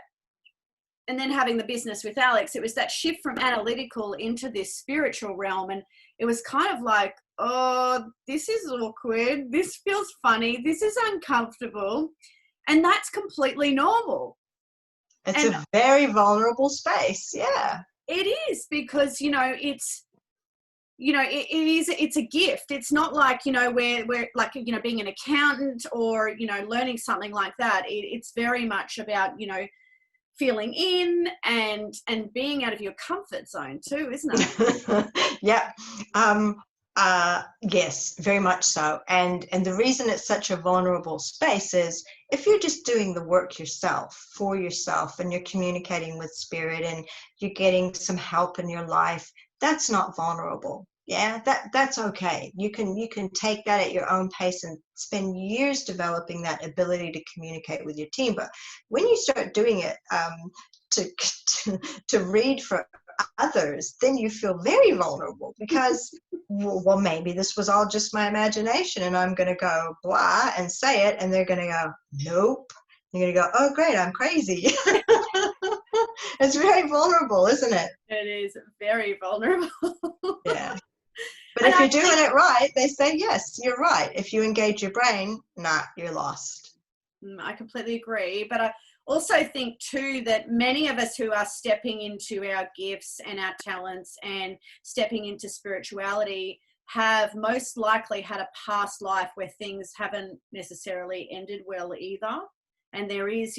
A: and then having the business with Alex, it was that shift from analytical into this spiritual realm. And it was kind of like, oh, this is awkward. This feels funny. This is uncomfortable. And that's completely normal.
B: It's a very vulnerable space. Yeah.
A: It is, because, it's, it's a gift. It's not like, we're like, being an accountant or, learning something like that. It's very much about, feeling in and being out of your comfort zone too, isn't it?
B: Yeah. Yes, very much so. And the reason it's such a vulnerable space is if you're just doing the work yourself, for yourself, and you're communicating with spirit and you're getting some help in your life, that's not vulnerable. Yeah, that's okay. You can take that at your own pace and spend years developing that ability to communicate with your team. But when you start doing it to read for others, then you feel very vulnerable, because well, maybe this was all just my imagination, and I'm going to go blah and say it, and they're going to go nope. You're going to go, oh great, I'm crazy. It's very vulnerable, isn't it?
A: It is very vulnerable.
B: Yeah. But if you're doing it right, they say, yes, you're right. If you engage your brain, nah, you're lost.
A: I completely agree. But I also think too that many of us who are stepping into our gifts and our talents and stepping into spirituality have most likely had a past life where things haven't necessarily ended well either. And there is,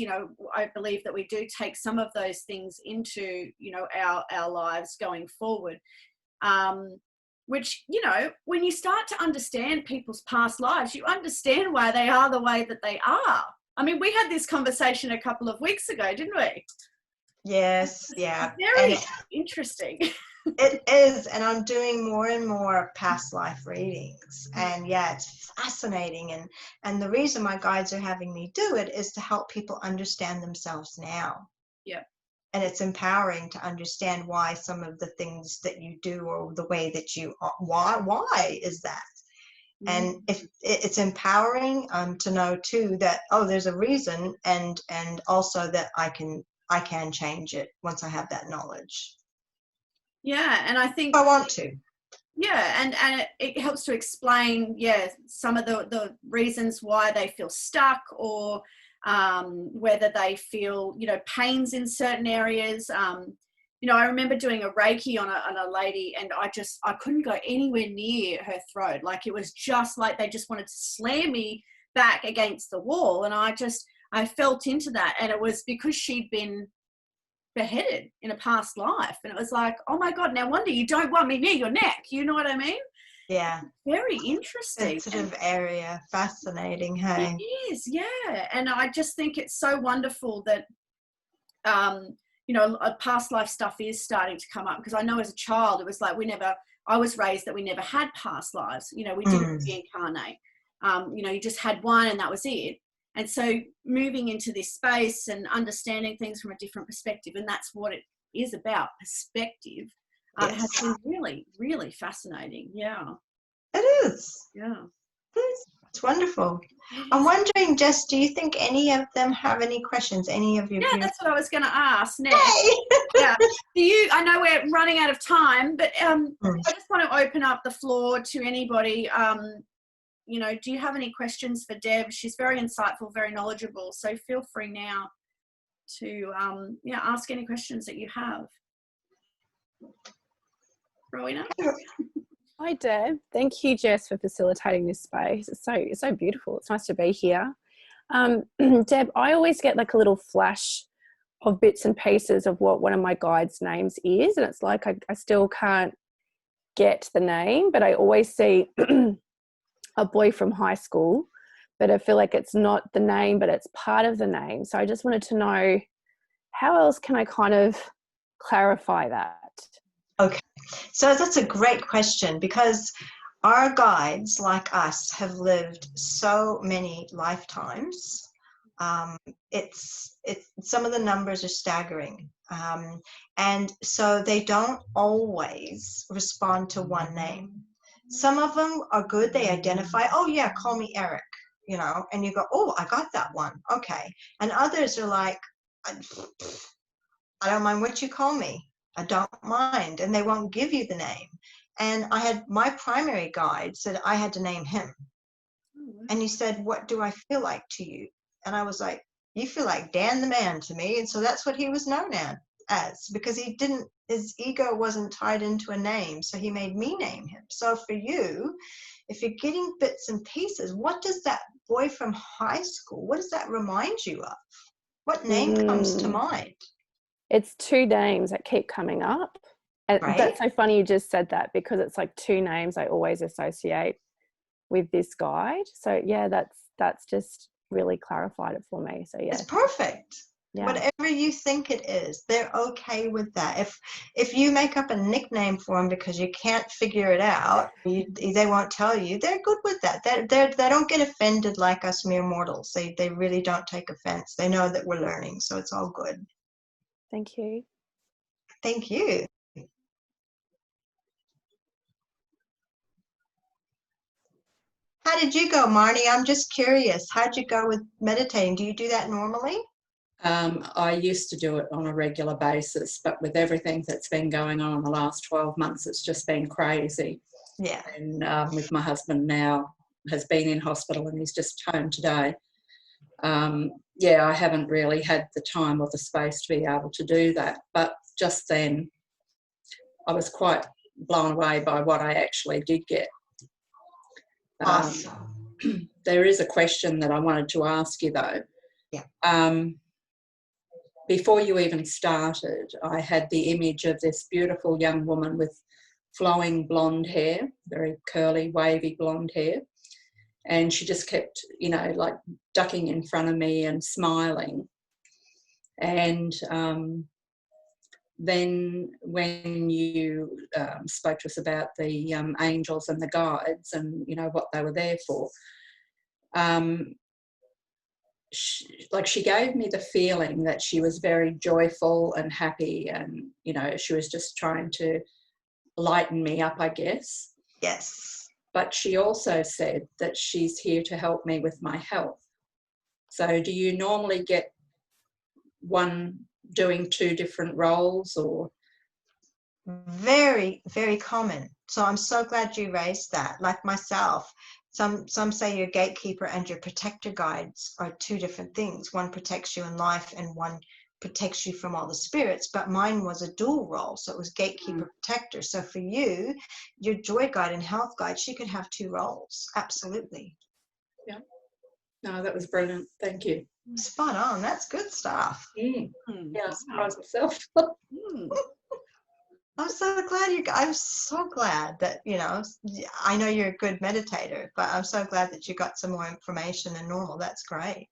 A: I believe that we do take some of those things into, our lives going forward. Which, when you start to understand people's past lives, you understand why they are the way that they are. I mean, we had this conversation a couple of weeks ago, didn't we?
B: Yes, yeah.
A: Very interesting.
B: It is, and I'm doing more and more past life readings, and yeah, it's fascinating. And the reason my guides are having me do it is to help people understand themselves now.
A: Yeah.
B: And it's empowering to understand why some of the things that you do, or the way that you are, why is that? And if it's empowering to know too that, oh, there's a reason, and also that I can change it once I have that knowledge.
A: Yeah, and I think
B: I want to.
A: Yeah, and it helps to explain, some of the reasons why they feel stuck, or whether they feel, pains in certain areas. you know, I remember doing a Reiki on a lady, and I couldn't go anywhere near her throat. Like, it was just like they just wanted to slam me back against the wall. And I felt into that. And it was because she'd been beheaded in a past life. And it was like, oh my God, no wonder you don't want me near your neck. You know what I mean?
B: Yeah.
A: Very interesting.
B: Sensitive area. Fascinating, hey?
A: It is, yeah. And I just think it's so wonderful that, you know, past life stuff is starting to come up, because I know as a child, it was like I was raised that we never had past lives. You know, we didn't reincarnate. You know, you just had one and that was it. And so moving into this space and understanding things from a different perspective, and that's what it is about, perspective, has been really, really fascinating. Yeah.
B: It is.
A: Yeah.
B: It's wonderful. I'm wondering, Jess, do you think any of them have any questions? Any of you?
A: Yeah, that's what I was going to ask next.
B: Hey!
A: Yeah. I know we're running out of time, but I just want to open up the floor to anybody. You know, do you have any questions for Deb? She's very insightful, very knowledgeable. So feel free now to ask any questions that you have. Rowena?
D: Hi, Deb. Thank you, Jess, for facilitating this space. It's so beautiful. It's nice to be here. Deb, I always get like a little flash of bits and pieces of what one of my guides' names is, and it's like I still can't get the name, but I always see a boy from high school, but I feel like it's not the name, but it's part of the name. So I just wanted to know, how else can I kind of clarify that?
B: Okay, so that's a great question, because our guides, like us, have lived so many lifetimes. It's some of the numbers are staggering, and so they don't always respond to one name. Some of them are good. They identify, oh yeah, call me Eric, you know, and you go, oh, I got that one, okay. And others are like, I don't mind what you call me. I don't mind. And they won't give you the name. And I had my primary guide said I had to name him. And he said, what do I feel like to you? And I was like, you feel like Dan the Man to me. And so that's what he was known as, because his ego wasn't tied into a name. So he made me name him. So for you, if you're getting bits and pieces, what does that boy from high school, what does that remind you of? What name comes to mind?
D: It's two names that keep coming up. And
B: right?
D: That's so funny you just said that, because it's like two names I always associate with this guide. So yeah, that's just really clarified it for me. So yeah,
B: it's perfect.
D: Yeah.
B: Whatever you think it is, they're okay with that. If you make up a nickname for them because you can't figure it out, they won't tell you, they're good with that. They don't get offended like us mere mortals. They really don't take offense. They know that we're learning, so it's all good.
D: Thank you.
B: Thank you. How did you go, Marnie? I'm just curious. How'd you go with meditating? Do you do that normally?
E: I used to do it on a regular basis, but with everything that's been going on in the last 12 months, it's just been crazy.
B: Yeah.
E: And with my husband now, has been in hospital and he's just home today. Yeah, I haven't really had the time or the space to be able to do that. But just then, I was quite blown away by what I actually did get.
B: Awesome.
E: There is a question that I wanted to ask you, though.
B: Yeah.
E: Before you even started, I had the image of this beautiful young woman with flowing blonde hair, very curly, wavy blonde hair. And she just kept, you know, like ducking in front of me and smiling. And then when you spoke to us about the angels and the guides and, you know, what they were there for, she gave me the feeling that she was very joyful and happy, and, you know, she was just trying to lighten me up, I guess.
B: Yes.
E: But she also said that she's here to help me with my health. So do you normally get one doing two different roles, or?
B: Very, very common. So I'm so glad you raised that. Like myself, some say your gatekeeper and your protector guides are two different things. One protects you in life and one protects you from all the spirits, but mine was a dual role. So it was gatekeeper, protector. So for you, your joy guide and health guide, she could have 2 roles. Absolutely.
E: Yeah. No, that was brilliant. Thank you.
B: Spot on. That's good stuff.
E: Yeah, I surprised myself.
B: I'm so glad that, you know, I know you're a good meditator, but I'm so glad that you got some more information than normal. That's great.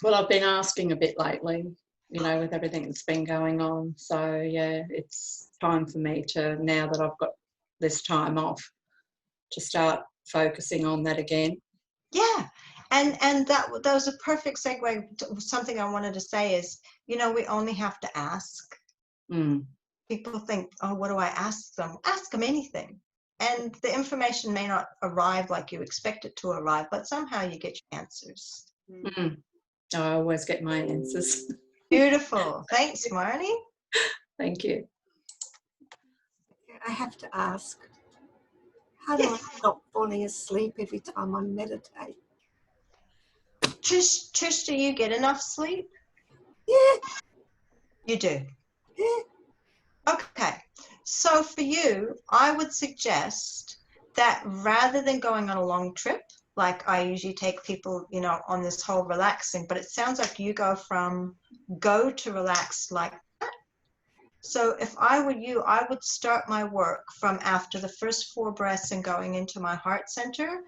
E: Well, I've been asking a bit lately, you know, with everything that's been going on. So, yeah, it's time for me to, now that I've got this time off, to start focusing on that again.
B: Yeah. And that was a perfect segue to something I wanted to say is, you know, we only have to ask. People think, oh, what do I ask them? Ask them anything. And the information may not arrive like you expect it to arrive, but somehow you get your answers.
E: I always get my answers.
B: Beautiful. Thanks, Marnie.
E: Thank you.
C: I have to ask, how do I stop falling asleep every time I meditate?
B: Trish, do you get enough sleep?
C: Yeah.
B: You do?
C: Yeah.
B: Okay. So for you, I would suggest that rather than going on a long trip, like I usually take people, you know, on this whole relaxing, but it sounds like you go from go to relax like that. So if I were you, I would start my work from after the first 4 breaths and going into my heart center.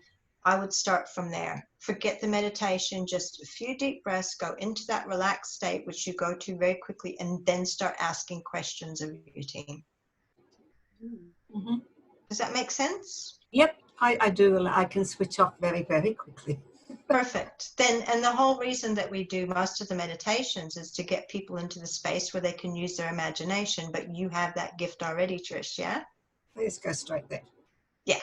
B: I would start from there. Forget the meditation, just a few deep breaths, go into that relaxed state, which you go to very quickly, and then start asking questions of your team. Does that make sense?
C: Yep, I do. I can switch off very, very quickly.
B: Perfect. Then, and the whole reason that we do most of the meditations is to get people into the space where they can use their imagination, but you have that gift already, Trish, yeah?
C: Let's go straight there.
B: Yeah.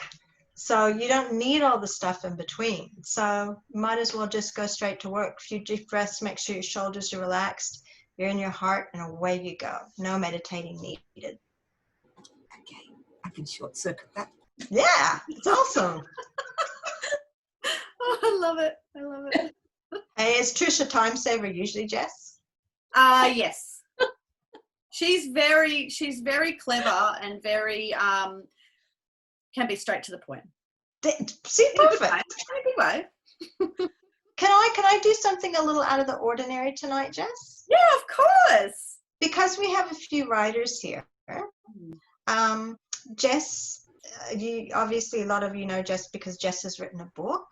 B: So you don't need all the stuff in between. So you might as well just go straight to work. A few deep breaths, make sure your shoulders are relaxed, you're in your heart, and away you go. No meditating needed.
C: Okay, I can short circuit that.
B: Yeah, it's awesome.
A: Oh, I love it. I love it.
B: Hey, is Trish a time saver usually, Jess?
A: Yes. She's very clever and very can be straight to the point.
B: See, perfect.
A: In a good way.
B: Can I do something a little out of the ordinary tonight, Jess?
A: Yeah, of course.
B: Because we have a few writers here. Jess, you obviously a lot of you know Jess because Jess has written a book.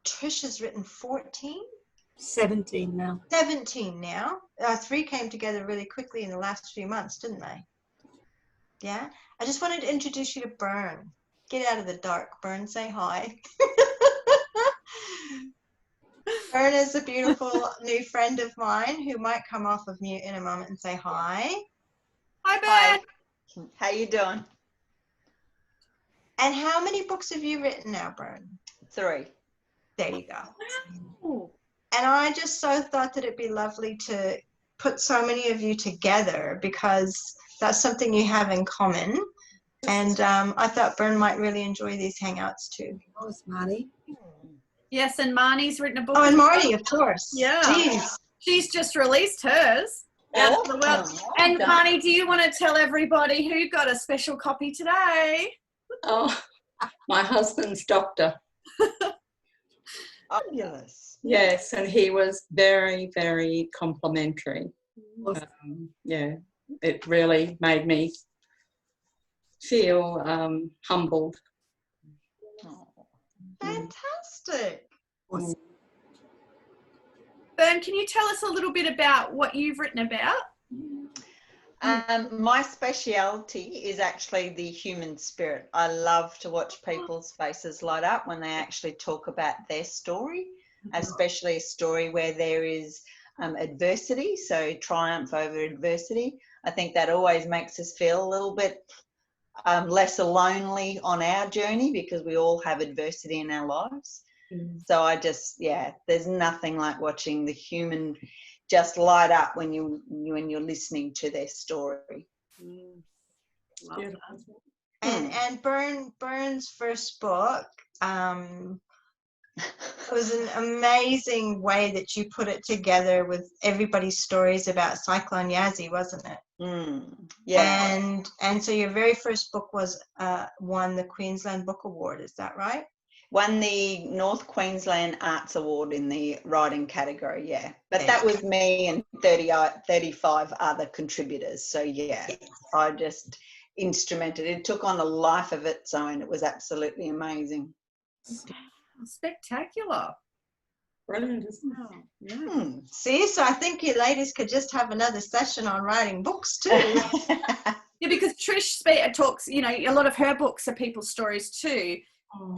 B: Trish has written 14.
C: 17 now.
B: 17 now. 3 came together really quickly in the last few months, didn't they? Yeah. I just wanted to introduce you to Bern. Get out of the dark, Bern. Say hi. Bern is a beautiful new friend of mine who might come off of mute in a moment and say hi.
A: Hi, Ben.
F: Hi. How you doing?
B: And how many books have you written now, Bern?
F: 3.
B: There you go.
A: Ooh.
B: And I just so thought that it'd be lovely to put so many of you together because that's something you have in common. And I thought Bern might really enjoy these hangouts too.
C: Oh, it's Marnie.
A: Yes, and Marnie's written a book.
B: Oh, and Marnie, of course.
A: Yeah.
B: Jeez.
A: She's just released hers. Out to the world. And Marnie, do you want to tell everybody who got a special copy today?
E: Oh, my husband's doctor.
F: Fabulous.
E: Yes, and he was very, very complimentary. Yeah, it really made me feel humbled.
B: Fantastic.
C: Awesome.
A: Bern, can you tell us a little bit about what you've written about?
F: My speciality is actually the human spirit. I love to watch people's faces light up when they actually talk about their story, especially a story where there is adversity, so triumph over adversity. I think that always makes us feel a little bit less lonely on our journey because we all have adversity in our lives. So I just, there's nothing like watching the human just light up when you're listening to their story.
B: And Bern's first book was an amazing way that you put it together with everybody's stories about Cyclone Yazzie, wasn't it?
F: Yeah.
B: And so your very first book was won the Queensland Book Award, is that right?
F: Won the North Queensland Arts Award in the writing category, yeah. But that was me and 35 other contributors. So, yeah, I just instrumented. It took on a life of its own. It was absolutely amazing.
A: Spectacular.
E: Brilliant, isn't it?
A: Oh, yeah.
B: See, so I think you ladies could just have another session on writing books too.
A: Yeah, because Trish talks, you know, a lot of her books are people's stories too.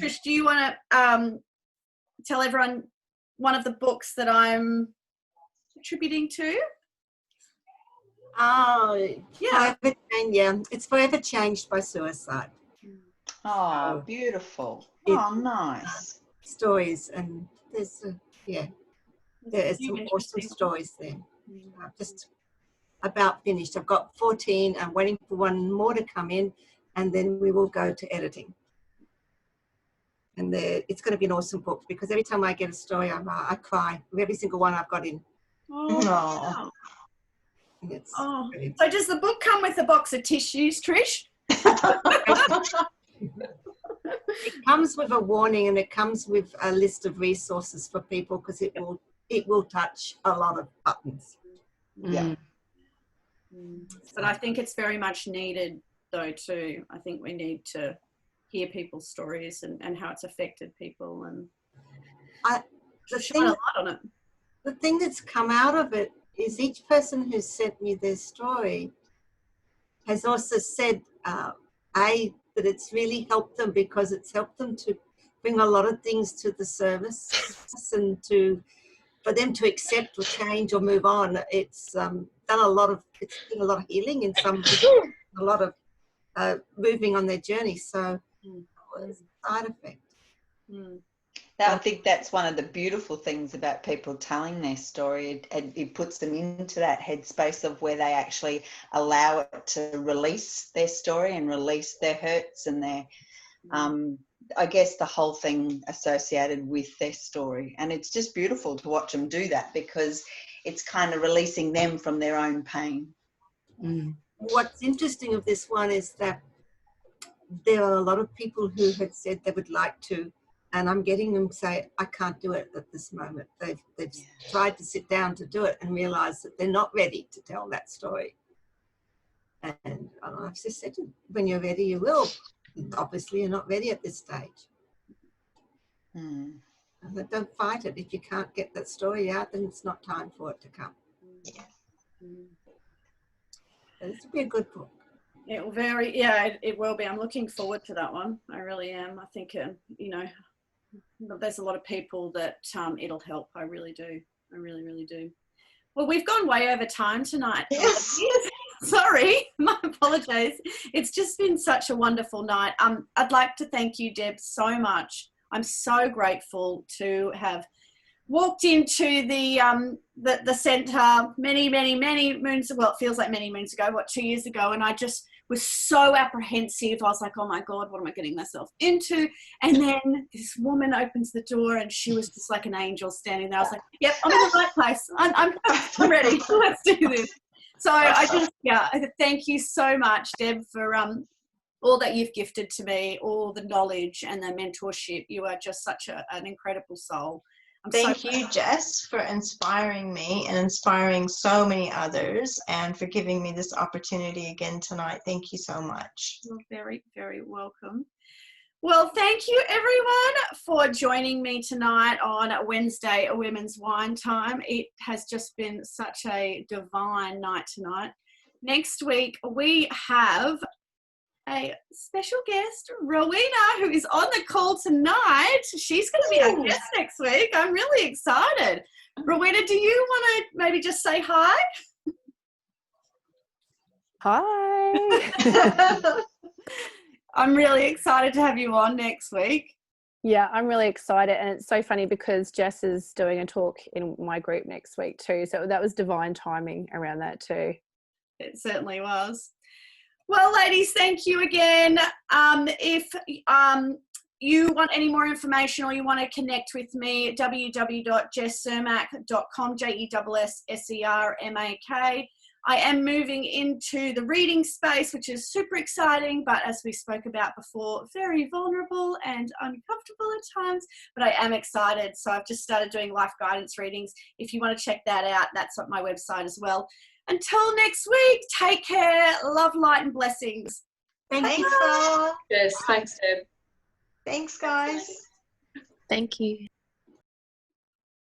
A: Trish, do you want to tell everyone one of the books that I'm attributing to?
C: Oh,
A: Yeah.
C: It's Forever Changed by Suicide.
F: Oh, beautiful. Oh, nice.
C: Stories, and there's some awesome stories there. I'm just about finished. I've got 14. I'm waiting for one more to come in, and then we will go to editing. And it's going to be an awesome book, because every time I get a story, I cry with every single one I've got in.
A: Oh, wow.
C: And it's
A: So does the book come with a box of tissues, Trish?
C: It comes with a warning, and it comes with a list of resources for people, because it will touch a lot of buttons.
F: Yeah.
A: But I think it's very much needed though too. I think we need to hear people's stories and how it's affected people, and shine a light on it.
C: The thing that's come out of it is each person who sent me their story has also said, that it's really helped them, because it's helped them to bring a lot of things to the service, and for them to accept or change or move on. It's done a lot of healing in some people, a lot of moving on their journey. So it's a side effect.
F: I think that's one of the beautiful things about people telling their story. It puts them into that headspace of where they actually allow it to release their story and release their hurts and their, I guess, the whole thing associated with their story. And it's just beautiful to watch them do that, because it's kind of releasing them from their own pain.
C: What's interesting of this one is that there are a lot of people who had said they would like to, and I'm getting them say, I can't do it at this moment. They've tried to sit down to do it and realise that they're not ready to tell that story. And I've just said to them, when you're ready, you will. Obviously, you're not ready at this stage. But don't fight it. If you can't get that story out, then it's not time for it to come.
B: Yeah.
C: This will be a good book.
A: It will it will be. I'm looking forward to that one. I really am. I think, you know, there's a lot of people that it'll help. I really do. I really, really do. Well, we've gone way over time tonight.
B: Yes.
A: Sorry, my apologies. It's just been such a wonderful night. I'd like to thank you, Deb, so much. I'm so grateful to have walked into the centre many moons, well, it feels like many moons ago, 2 years ago, and I just was so apprehensive. I was like, oh my God, what am I getting myself into? And then this woman opens the door, and she was just like an angel standing there. I was like, yep, I'm in the right place. I'm ready. Let's do this. So I thank you so much, Deb, for all that you've gifted to me, all the knowledge and the mentorship. You are just such an incredible soul.
B: Thank you, Jess, for inspiring me and inspiring so many others, and for giving me this opportunity again tonight. Thank you so much.
A: You're very, very welcome. Well, thank you, everyone, for joining me tonight on Wednesday, a Women's Wine Time. It has just been such a divine night tonight. Next week, we have a special guest, Rowena, who is on the call tonight. She's going to be our guest next week. I'm really excited. Rowena, do you want to maybe just say hi?
D: Hi.
A: I'm really excited to have you on next week.
D: Yeah, I'm really excited, and it's so funny because Jess is doing a talk in my group next week too, so that was divine timing around that too.
A: It certainly was. Well, ladies, thank you again. If you want any more information or you want to connect with me, www.jessermak.com, JESSERMAK. I am moving into the reading space, which is super exciting, but as we spoke about before, very vulnerable and uncomfortable at times, but I am excited. So I've just started doing life guidance readings. If you want to check that out, that's on my website as well. Until next week, take care, love, light, and blessings.
B: Thanks, Sarah.
E: Yes, thanks, Deb.
B: Thanks, guys.
D: Thank you.